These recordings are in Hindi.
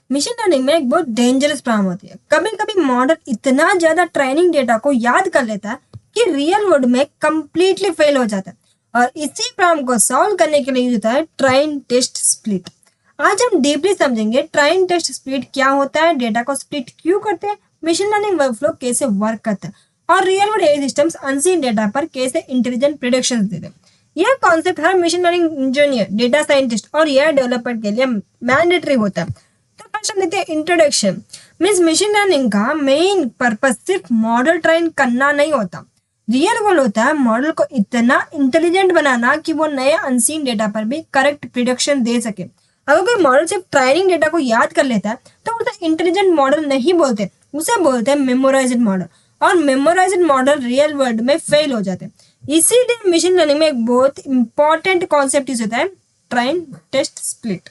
मशीन लर्निंग में एक बहुत डेंजरस प्रॉब्लम होती है। कभी कभी मॉडल इतना ज्यादा ट्रेनिंग डेटा को याद कर लेता है कि रियल वर्ल्ड में कंप्लीटली फेल हो जाता है, और इसी प्रॉब्लम को सॉल्व करने के लिए यूज होता है ट्राइन टेस्ट स्प्लिट। आज हम डीपली समझेंगे ट्राइन टेस्ट स्प्लिट क्या होता है, डेटा को स्प्लिट क्यों करते हैं, मशीन लर्निंग वर्कफ्लो कैसे वर्क करता है, और real world AI systems unseen data पर कैसे इंटेलिजेंट प्रिडिक्शंस देते हैं। यह कॉन्सेप्ट हर machine learning engineer, data scientist और एआई डेवलपर के लिए मैंडेटरी होता है। तो फर्स्ट हम देखते हैं इंट्रोडक्शन। मीन्स मशीन लर्निंग का मेन पर्पस सिर्फ मॉडल ट्रेन करना नहीं होता। रियल गोल होता है मॉडल को इतना इंटेलिजेंट बनाना कि वो नए अनसीन डेटा पर भी करेक्ट प्रिडिक्शन दे सके। अगर कोई मॉडल सिर्फ ट्रेनिंग डेटा को याद कर लेता है तो उसे इंटेलिजेंट मॉडल नहीं बोलते, उसे बोलते हैं मेमोराइज्ड मॉडल, और मेमोराइज्ड मॉडल रियल वर्ल्ड में फेल हो जाते हैं। इसीलिए मशीन लर्निंग में एक बहुत इंपॉर्टेंट कॉन्सेप्ट होता है ट्राइन टेस्ट स्प्लिट।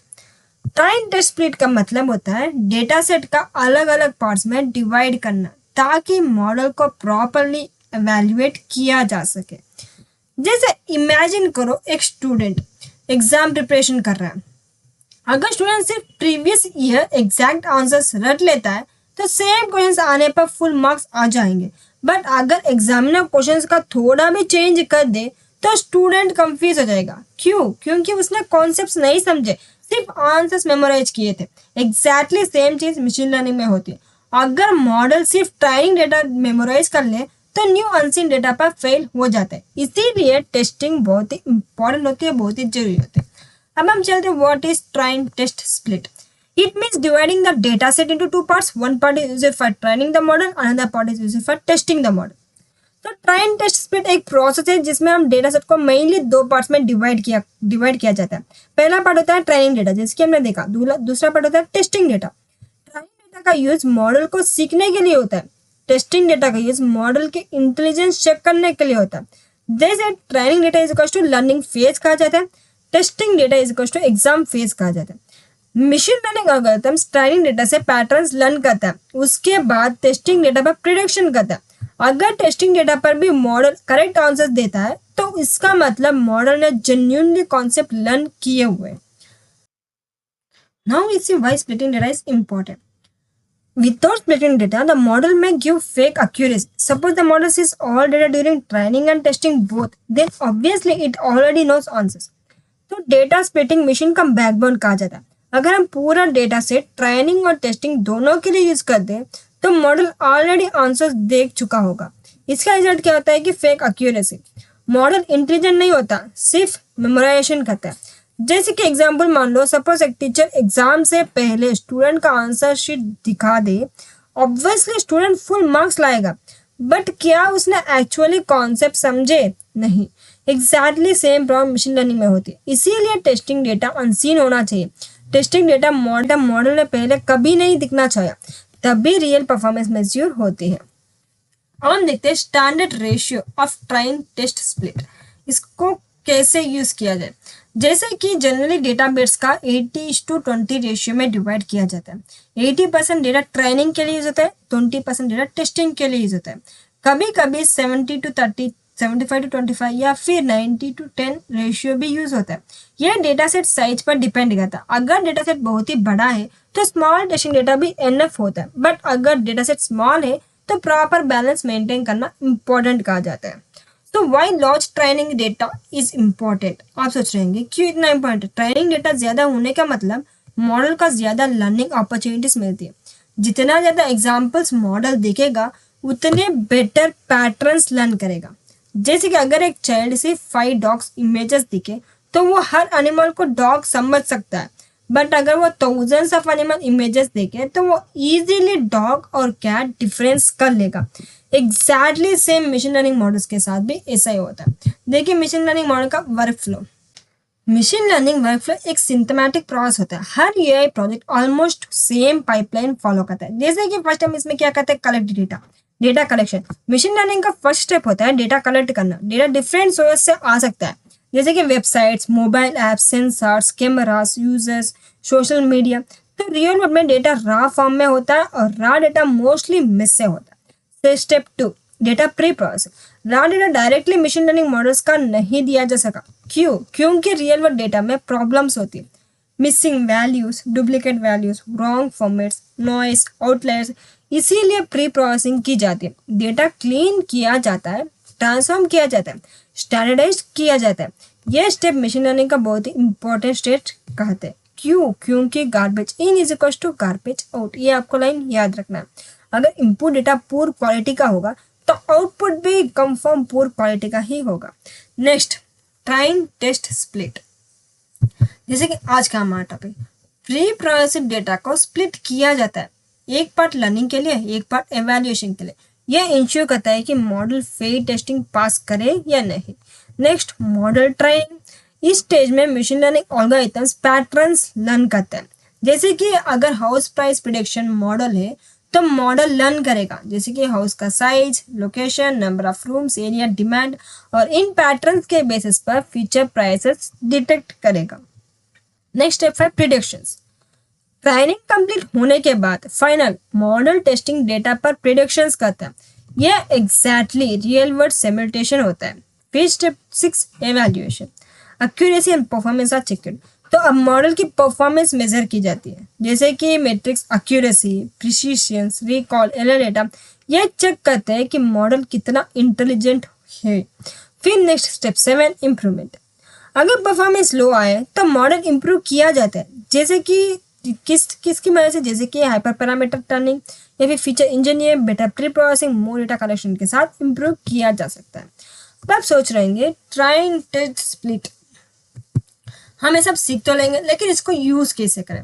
ट्राइन टेस्ट स्प्लिट का मतलब होता है डेटा सेट का अलग अलग पार्ट्स में डिवाइड करना ताकि मॉडल को प्रॉपरली एवेल्युएट किया जा सके। जैसे इमेजिन करो एक स्टूडेंट एग्जाम प्रिपरेशन कर रहा है। अगर स्टूडेंट सिर्फ प्रीवियस ईयर एग्जैक्ट आंसर्स रट लेता है तो सेम क्वेश्चंस आने पर फुल मार्क्स आ जाएंगे। बट अगर एग्जामिनर क्वेश्चंस का थोड़ा भी चेंज कर दे तो स्टूडेंट कंफ्यूज हो जाएगा। क्यों? क्योंकि उसने कॉन्सेप्ट्स नहीं समझे, सिर्फ आंसर्स मेमोराइज किए थे। एग्जैक्टली सेम चीज मशीन लर्निंग में होती है। अगर मॉडल सिर्फ ट्रेनिंग डेटा मेमोराइज कर ले तो न्यू अनसीन डेटा पर फेल हो जाता है। इसीलिए टेस्टिंग बहुत ही इंपॉर्टेंट होती है, बहुत ही जरूरी होती है। अब हम चलते हैं what is train test split. It means dividing the data set into two parts. One part is used for training the model, another part is used for testing the model. तो ट्राइन टेस्ट स्प्लिट एक प्रोसेस है जिसमें हम डेटा सेट को मेनली दो पार्ट्स में डिवाइड किया जाता है। पहला पार्ट होता है ट्रेनिंग डेटा, जिसकी हमने देखा। दूसरा पार्ट होता है टेस्टिंग डेटा। ट्रेनिंग डेटा का यूज मॉडल को सीखने के लिए होता है। टेस्टिंग डेटा का यूज मॉडल के इंटेलिजेंस चेक करने के लिए होता है। जैसे training data is equal to learning phase कहा जाता है, testing data is equal to exam phase कहा जाता है। Machine learning algorithms training data से पैटर्न्स लर्न करता है, उसके बाद टेस्टिंग डेटा पर प्रिडिक्शन करता है। अगर टेस्टिंग डेटा पर भी मॉडल करेक्ट आंसर देता है तो इसका मतलब मॉडल ने जेन्युइनली कॉन्सेप्ट लर्न किए हुए। Now we see why splitting data is important. Without splitting data, the model may give fake accuracy. Suppose the model sees all data during training and testing both, then obviously it already knows answers. तो डेटा स्प्लिटिंग मशीन का बैकबोन कहा जाता है। अगर हम पूरा डेटा सेट ट्रेनिंग और टेस्टिंग दोनों के लिए यूज करते हैं तो मॉडल ऑलरेडी आंसर्स देख चुका होगा। इसका रिजल्ट क्या होता है कि फेक एक्यूरेसी। मॉडल इंटेलिजेंट नहीं होता, सिर्फ मेमोराइजेशन करता है। जैसे कि एग्जाम्पल मान लो, सपोज एक टीचर एग्जाम से पहले स्टूडेंट का आंसर शीट दिखा दे, ऑब्वियसली स्टूडेंट फुल मार्क्स लाएगा, बट क्या उसने एक्चुअली कॉन्सेप्ट समझे? नहीं। Exactly same problem machine learning में होती है। इसीलिए टेस्टिंग डेटा अनसीन होना चाहिए। टेस्टिंग डेटा मॉडल ने पहले कभी नहीं दिखना चाहिए, तभी रियल परफॉर्मेंस मेजर होती है। अब हम देखते हैं standard ratio of train test split. इसको कैसे यूज किया जाए। जैसे कि जनरली डेटाबेस का 80:20 रेशियो में डिवाइड किया जाता है। 80% डेटा ट्रेनिंग के लिए यूज होता है, 20% डेटा टेस्टिंग के लिए यूज होता है। कभी कभी 70:30, 75:25 या फिर 90:10 रेशियो भी यूज होता है। यह डेटा सेट साइज पर डिपेंड करता है। अगर डेटा सेट बहुत ही बड़ा है तो स्मॉल टेस्टिंग डेटा भी एनफ होता है, बट अगर डेटा सेट स्मॉल है तो प्रॉपर बैलेंस मेंटेन करना इंपॉर्टेंट कहा जाता है। तो why large training data is important. आप सोच रहे होंगे क्यों इतना इम्पोर्टेंट। ट्रेनिंग डेटा ज्यादा होने का मतलब मॉडल का ज्यादा लर्निंग अपॉर्चुनिटीज मिलती है। जितना ज्यादा एग्जाम्पल्स मॉडल देखेगा उतने बेटर पैटर्न्स लर्न करेगा। जैसे कि अगर एक चाइल्ड से 5 डॉग्स इमेजेस दिखे तो वो हर एनिमल को डॉग समझ सकता है, बट अगर वो थाउजेंड्स ऑफ एनिमल इमेजेस देखे तो वो इजीली डॉग और कैट डिफरेंस कर लेगा। Exactly same machine learning models के साथ भी ऐसा ही होता है। देखिए मशीन लर्निंग मॉडल का वर्कफ्लो। मशीन लर्निंग वर्कफ्लो एक सिस्टमैटिक प्रोसेस होता है। हर AI project almost same pipeline follow करता है। जैसे कि फर्स्ट हम इसमें क्या करते हैं, collect data, data collection. Machine learning का फर्स्ट स्टेप होता है डेटा कलेक्ट करना। डेटा डिफरेंट सोर्स से आ सकता है, जैसे कि websites, mobile apps, sensors, cameras, users, social media. तो रियल वर्ल्ड में डेटा रॉ फॉर्म में होता है और रॉ डेटा मोस्टली मिस से होता है। Step 2, data pre process. Raw data directly machine learning models का नहीं दिया जा सका। क्यों? क्योंकि रियल वर्ल्ड डेटा में प्रॉब्लम्स होती है। Missing values, duplicate values, wrong formats, noise, outliers. इसीलिए प्री प्रोसेसिंग की जाती है। डेटा क्लीन किया जाता है, ट्रांसफॉर्म किया जाता है, स्टैंडर्डाइज किया जाता है। यह स्टेप मशीन लर्निंग का बहुत ही इंपॉर्टेंट स्टेप कहते हैं। क्यों? क्योंकि garbage in is equal to garbage out. ये आपको लाइन याद रखना है। अगर इनपुट डेटा पुअर क्वालिटी का होगा तो आउटपुट भी कंफर्म पुअर क्वालिटी का ही होगा। Next, ट्राइन test split. जैसे कि आज का हमारा टॉपिक, प्री प्रोसेस्ड डेटा को स्प्लिट किया जाता है, एक पार्ट लर्निंग के लिए, एक पार्ट एवेल्युएशन के लिए। यह इंश्योर करता है कि मॉडल फेयर टेस्टिंग पास करे या नहीं। Next, model training. इस स्टेज में machine learning algorithms patterns learn करते हैं। जैसे कि अगर हाउस प्राइस प्रिडिक्शन मॉडल है तो मॉडल लर्न करेगा, जैसे कि हाउस का size, location, number of rooms, area, demand, और इन पैटर्न्स के बेसिस पर फ्यूचर प्राइसेस डिटेक्ट करेगा। नेक्स्ट स्टेप है प्रिडिक्शंस। ट्रेनिंग कंप्लीट होने के बाद फाइनल मॉडल टेस्टिंग डेटा पर प्रिडिक्शंस करता है। यह एग्जैक्टली रियल वर्ल्ड सिमुलेशन होता है। फिर step 6, evaluation. Accuracy and performance are checked. तो अब मॉडल की परफॉर्मेंस मेजर की जाती है, जैसे कि matrix accuracy, precision, recall, error data. यह चेक करते हैं कि मॉडल कितना इंटेलिजेंट है। फिर नेक्स्ट स्टेप 7, इम्प्रूवमेंट। अगर परफॉर्मेंस लो आए तो मॉडल इम्प्रूव किया जाता है, जैसे कि किसकी मदद से, जैसे कि हाइपर पैरामीटर टर्निंग या फिर feature engineer, better pre processing, more data collection के साथ इम्प्रूव किया जा सकता है। अब आप सोच रहे होंगे ट्राइन टेस्ट स्प्लिट हम ये सब सीख तो लेंगे, लेकिन इसको यूज कैसे करें?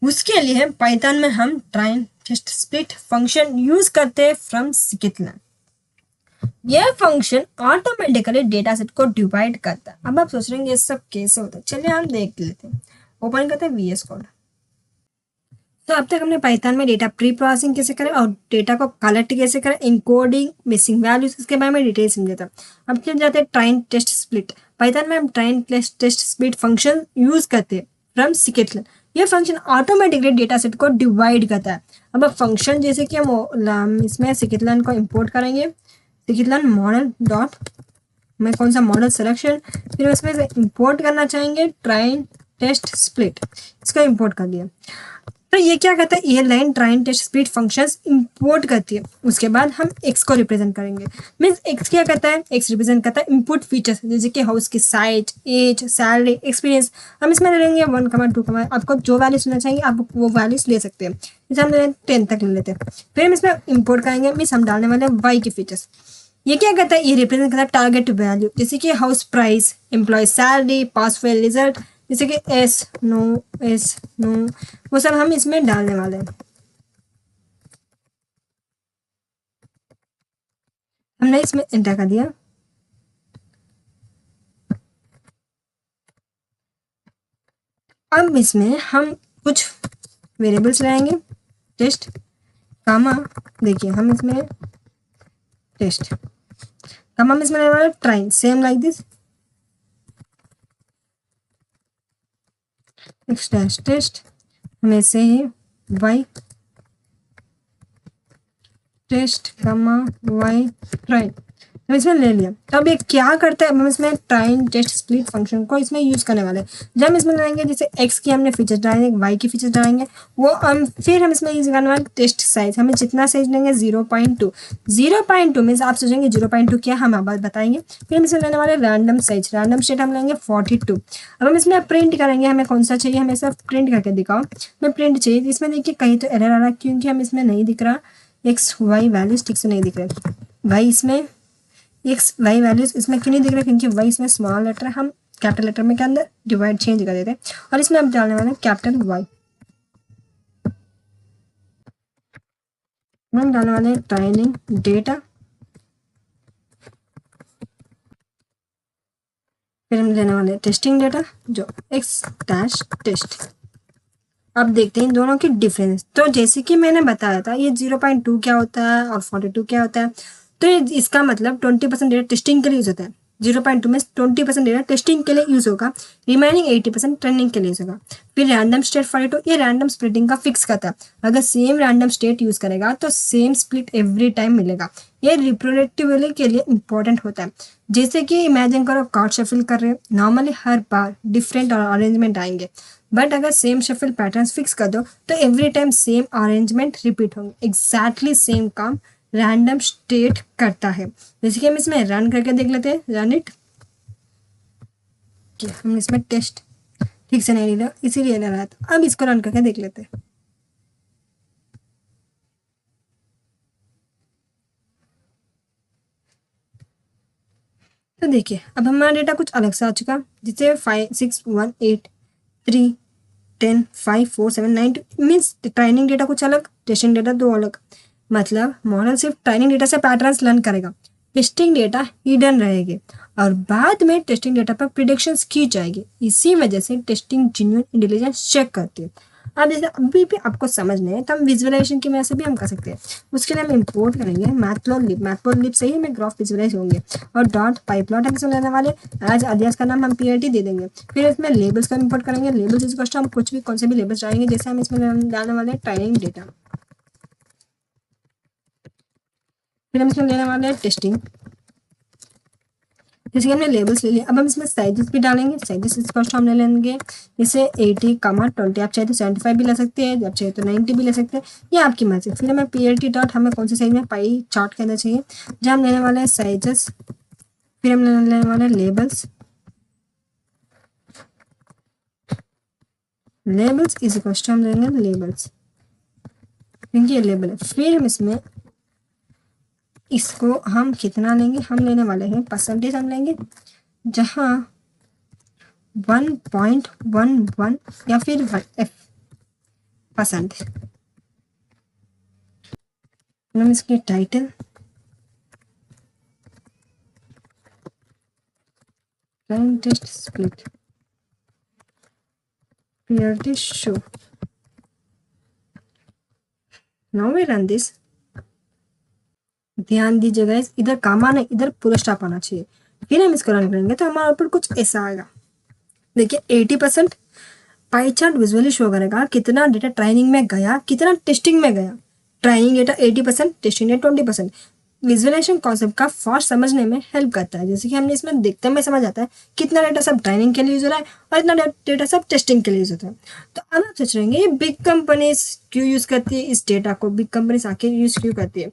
उसके लिए पाइथन में हम ट्राइन टेस्ट स्प्लिट फंक्शन यूज करते हैं फ्रॉम scikit-learn। यह फंक्शन ऑटोमेटिकली डेटा सेट को डिवाइड करता है। अब आप सोच रहे हैं ये सब कैसे होता है, चलिए हम देख लेते हैं। ओपन करते हैं VS कोड। तो अब तक हमने पाइथन में डेटा प्री प्रोसेसिंग कैसे करें और डेटा को कलेक्ट कैसे करें, इनकोडिंग, मिसिंग वैल्यूज, इसके बारे में डिटेल समझा था। अब चल जाते हैं ट्राइन टेस्ट स्प्लिट। पाइथन में हम ट्राइन टेस्ट स्प्लिट फंक्शन यूज करते हैं फ्रॉम scikit-learn। यह फंक्शन ऑटोमेटिकली डेटा सेट को डिवाइड करता है। अब फंक्शन जैसे कि हम इसमें scikit-learn को इम्पोर्ट करेंगे, scikit-learn मॉडल डॉट में कौन सा मॉडल सिलेक्शन, फिर इसमें से इंपोर्ट करना चाहेंगे ट्राइन टेस्ट स्प्लिट, इसको इंपोर्ट कर दिया। तो ये क्या करता है, ये line ट्राइन test split functions import करती है। उसके बाद हम x को रिप्रेजेंट करेंगे। मीन्स x क्या करता है, x रिप्रेजेंट करता है इनपुट फीचर्स, जैसे कि हाउस की साइज, एज, सैलरी, एक्सपीरियंस। हम इसमें ले लेंगे 1, 2, आपको जो वैल्यूज लेना चाहिए आप वो वैल्यूज ले सकते हैं। जैसे हम 10 तक ले लेते हैं। फिर हम इसमें इंपोर्ट करेंगे, मीन्स हम डालने वाले y के फीचर्स। ये क्या करता है, ये रिप्रेजेंट करता है टारगेट वैल्यू, जैसे कि house price, employee salary, pass fail result, जैसे कि एस नो, वो सब हम इसमें डालने वाले हैं। हमने इसमें एंटर कर दिया। अब इसमें हम कुछ वेरिएबल्स लाएंगे, टेस्ट कामा, देखिए हम इसमें टेस्ट कामा में इसमें लेने वाले train, same like this, x dash test, हमें से ही y test comma y train, हम इसमें ले लिया। तो अब ये क्या करता है, हम इसमें ट्राइन टेस्ट स्प्लिट फंक्शन को इसमें यूज करने वाले हैं। जब हम इसमें लाएंगे, जैसे x की हमने फीचर्स डालेंगे, y की फीचर्स डालेंगे, वो हम फिर हम इसमें यूज करने वाले टेस्ट साइज। हमें जितना साइज लेंगे 0.2 मीन्स आप सोचेंगे 0.2 क्या, हम अब बताएंगे। फिर हम इसमें लेने वाले रैंडम साइज, रैंडम स्टेट हम लेंगे 42। अब हम इसमें प्रिंट करेंगे, हमें कौन सा चाहिए, हमें सब प्रिंट करके दिखाओ। हमें प्रिंट चाहिए, इसमें देखिए कहीं तो एरर आ रहा है, क्योंकि हम इसमें नहीं दिख रहा एक्स वाई वैल्यूज ठीक से नहीं दिख रहे। वाई इसमें एक्स वाई वैल्यूज इसमें क्यों नहीं दिख रहे, क्योंकि वाई इसमें स्मॉल लेटर है, हम कैपिटल लेटर में के अंदर डिवाइड चेंज कर देते हैं। और इसमें हम डालने वाले हैं कैपिटल वाई, हम डालने वाले हैं ट्राइनिंग डेटा, फिर हम लेने वाले हैं टेस्टिंग डेटा जो एक्स डैश टेस्ट। अब देखते हैं इन दोनों की डिफरेंस। तो जैसे कि मैंने बताया था, ये 0.2 क्या होता है और 42 क्या होता है। तो ये इसका मतलब 20% डेटा टेस्टिंग के लिए यूज होता है। 0.2 में 20% डेटा टेस्टिंग के लिए यूज होगा, रिमेनिंग 80% ट्रेनिंग के लिए यूज होगा। फिर रैंडम स्टेट फॉरटो, ये रैंडम स्प्लिटिंग का फिक्स करता है, अगर सेम रैंडम स्टेट यूज करेगा तो सेम स्प्लिट एवरी टाइम मिलेगा। ये रिप्रोडक्टिवली के लिए इंपॉर्टेंट होता है। जैसे कि इमेजिन करो कार्ड शफल कर रहे हो, नॉर्मली हर बार डिफरेंट अरेंजमेंट आएंगे, बट अगर सेम शफल पैटर्न फिक्स कर दो तो every time same arrangement repeat होंगे, एग्जैक्टली सेम काम रैंडम स्टेट करता है। जैसे कि हम इसमें रन करके देख लेते हैं, रन इट। हम इसमें टेस्ट ठीक से नहीं लिखा, इसीलिए ना रहा था। अब इसको रन करके देख लेते हैं। तो देखिए अब हमारा डेटा कुछ अलग सा आ चुका, जिसे 5 6 1 8 3 10 5 4 7 9 मीन्स ट्रेनिंग डेटा कुछ अलग, टेस्टिंग डेटा दो अलग। मतलब मॉडल सिर्फ ट्रेनिंग डेटा से पैटर्न्स लर्न करेगा, टेस्टिंग डेटा हिडन रहेगी और बाद में टेस्टिंग डेटा पर प्रिडिक्शंस की जाएगी। इसी वजह से टेस्टिंग जेन्युइन इंटेलिजेंस चेक करती है। अब जैसे अभी भी आपको समझ नहीं है तो हम विजुअलाइजेशन की वजह से भी हम कर सकते हैं। उसके लिए हम इंपोर्ट करेंगे मैटप्लॉटलिब, मैटप्लॉटलिब से ही हमें ग्राफ विजुअलाइज होंगे और डॉट पाइप्लॉट हम इसमें लेने वाले, एज अलियास का नाम हम पीआईटी दे देंगे। फिर इसमें लेबल्स का इंपोर्ट करेंगे, लेबल्स इस कस्ट हम कुछ भी कौन से भी लेबल्स डालेंगे, जैसे हम इसमें डालने वाले ट्रेनिंग डेटा, फिर हम इसमें लेने वाले हैं टेस्टिंग। जैसे कि हमने लेबल्स ले लिया, अब हम इसमें साइजेस भी डालेंगे। साइजेस इसका हम ले लेंगे, जैसे 80, 20, आप चाहे तो 75 भी ले सकते हैं, आप चाहे तो 90 भी ले सकते हैं, ये आपकी मर्जी। फिर हमें पीएलटी डॉट हमें कौन से साइज में पाई चार्ट के अंदर चाहिए, जहाँ हम लेने वाले हैं साइजेस, फिर हम लेने वाले हैं labels, labels is equal to हम लेंगे लेबल्स, क्योंकि ये लेबल है। फिर हम इसमें इसको हम कितना लेंगे, हम लेने वाले हैं परसेंटेज हम लेंगे, जहाँ 1.11 या फिर 1F%। हम इसके title current test split PRT show. Now we run this. ध्यान दीजिएगा, इधर कामा नहीं, इधर पूरा स्टॉप आना चाहिए। फिर हम इसको रन करेंगे तो हमारा आउटपुट कुछ ऐसा आएगा। देखिए 80% पाई चार्ट विजुअली शो करेगा कितना डेटा ट्रेनिंग में गया, कितना टेस्टिंग में गया। Training data 80%, testing data 20%। Visualization concept का फास्ट समझने में हेल्प करता है। जैसे कि हमने इसमें देखते में समझ आता है कितना डेटा सब ट्रेनिंग के लिए यूज हो रहा है और इतना डेटा सब टेस्टिंग के लिए यूज होता है। तो अब आप सोच रहे हैं ये बिग कंपनीज क्यों यूज करती है इस डेटा को, बिग कंपनीज आके यूज क्यों करती है।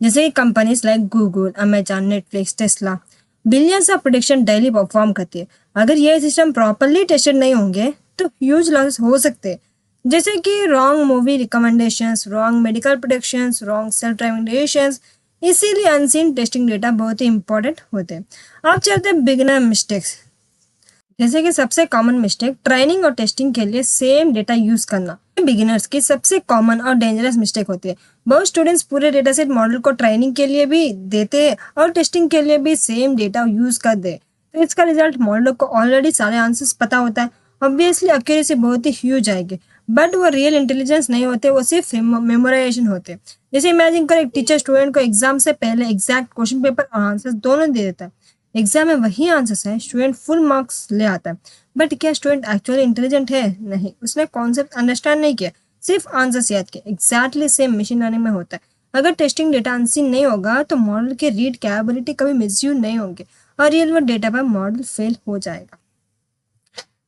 जैसे कि companies like Google, Amazon, Netflix, Tesla billions of prediction daily perform करती है। अगर ये सिस्टम प्रॉपरली टेस्टेड नहीं होंगे तो ह्यूज लॉस हो सकते हैं, जैसे कि wrong movie recommendations, wrong medical productions, wrong self driving decisions. इसीलिए अनसीन टेस्टिंग डेटा बहुत ही इंपॉर्टेंट होते हैं। अब चलते हैं बिगिनर मिस्टेक्स। जैसे कि सबसे कॉमन मिस्टेक ट्रेनिंग और टेस्टिंग के लिए सेम डेटा यूज करना बिगिनर्स की सबसे कॉमन और डेंजरस मिस्टेक होती है। बहुत स्टूडेंट्स पूरे डेटा सेट मॉडल को ट्रेनिंग के लिए भी देते हैं और टेस्टिंग के लिए भी सेम डेटा यूज कर दे, तो इसका रिजल्ट मॉडल को ऑलरेडी सारे आंसर्स पता होता है। ऑब्वियसली एक्यूरेसी बहुत ही ह्यूज आएगी, बट वो रियल इंटेलिजेंस नहीं होते, वो सिर्फ मेमोराइजेशन होते। जैसे इमेजिन करो एक टीचर स्टूडेंट को एग्जाम से पहले एग्जैक्ट क्वेश्चन पेपर और आंसर दोनों दे देता है। एग्जाम में वही आंसर्स है, स्टूडेंट फुल मार्क्स ले आता है, बट क्या स्टूडेंट एक्चुअली इंटेलिजेंट है? नहीं, उसने कॉन्सेप्ट अंडरस्टैंड नहीं किया, सिर्फ आंसर्स याद किया। एग्जैक्टली सेम मशीन लर्निंग में होता है। अगर टेस्टिंग डेटा अनसीन नहीं होगा तो मॉडल के रीड कैपेबिलिटी कभी मिसयूज नहीं होंगे और रियल वर्ल्ड डेटा पर मॉडल फेल हो जाएगा।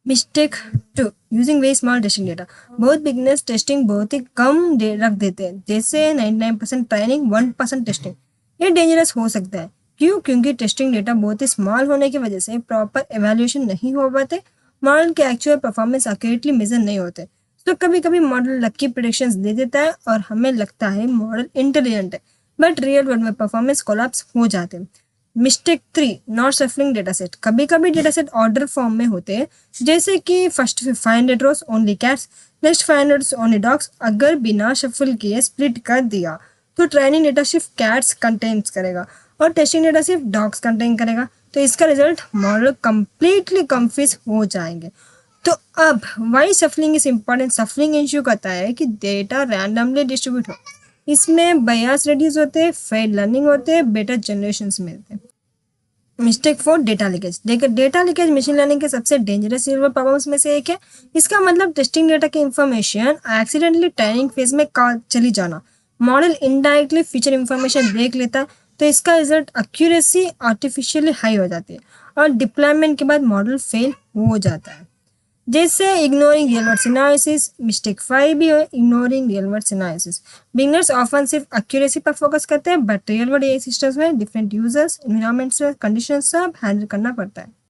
Mistake 2, using very small testing data. बहुत बिगनर्स टेस्टिंग बहुत ही कम रख देते हैं, जैसे 99% ट्रेनिंग 1% टेस्टिंग। ये डेंजरस हो सकता है। क्यों? क्योंकि टेस्टिंग डेटा बहुत ही स्मॉल होने की वजह से प्रॉपर एवेल्यूएशन नहीं हो पाते, मॉडल के एक्चुअल परफॉर्मेंस एक्यूरेटली मेजर नहीं होते। तो कभी कभी मॉडल लकी प्रेडिक्शंस दे देता है और हमें लगता है मॉडल इंटेलिजेंट है, बट रियल वर्ल्ड में परफॉर्मेंस कोलैप्स हो जाते हैं। Mistake 3, not shuffling data set. कभी कभी डेटा सेट ऑर्डर फॉर्म में होते हैं, जैसे कि first 500 rows only cats, next 500 only dogs. अगर बिना शफल किए स्प्लिट कर दिया तो ट्रेनिंग डेटा सिर्फ कैट्स कंटेन्स करेगा और टेस्टिंग डेटा सिर्फ डॉग्स कंटेन करेगा, तो इसका रिजल्ट मॉडल कंप्लीटली कंफ्यूज हो जाएंगे। तो अब why shuffling is important. Shuffling ensure करता है कि डेटा रैंडमली डिस्ट्रीब्यूट हो, इसमें बायस रिड्यूस होते हैं, फेयर लर्निंग होते हैं, बेटर जनरेशन मिलते हैं। Mistake for data leakage. देखिए, डेटा लीकेज मशीन लर्निंग के सबसे डेंजरस रियल वर्ल्ड प्रॉब्लम्स में से एक है। इसका मतलब टेस्टिंग डेटा की इंफॉर्मेशन एक्सीडेंटली ट्रेनिंग फेज में चली जाना। मॉडल इनडायरेक्टली फीचर इंफॉर्मेशन देख लेता है, तो इसका रिजल्ट एक्यूरेसी आर्टिफिशियली हाई हो जाती है और डिप्लॉयमेंट के बाद मॉडल फेल हो जाता है। जैसे ignoring real word analysis, mistake 5 भी है ignoring real word analysis. Beginners often सिर्फ एक्यूरेसी पर फोकस करते हैं, but real world AI systems में डिफरेंट यूजर्स, एनवायरमेंट्स, कंडीशंस सब हैंडल करना पड़ता है।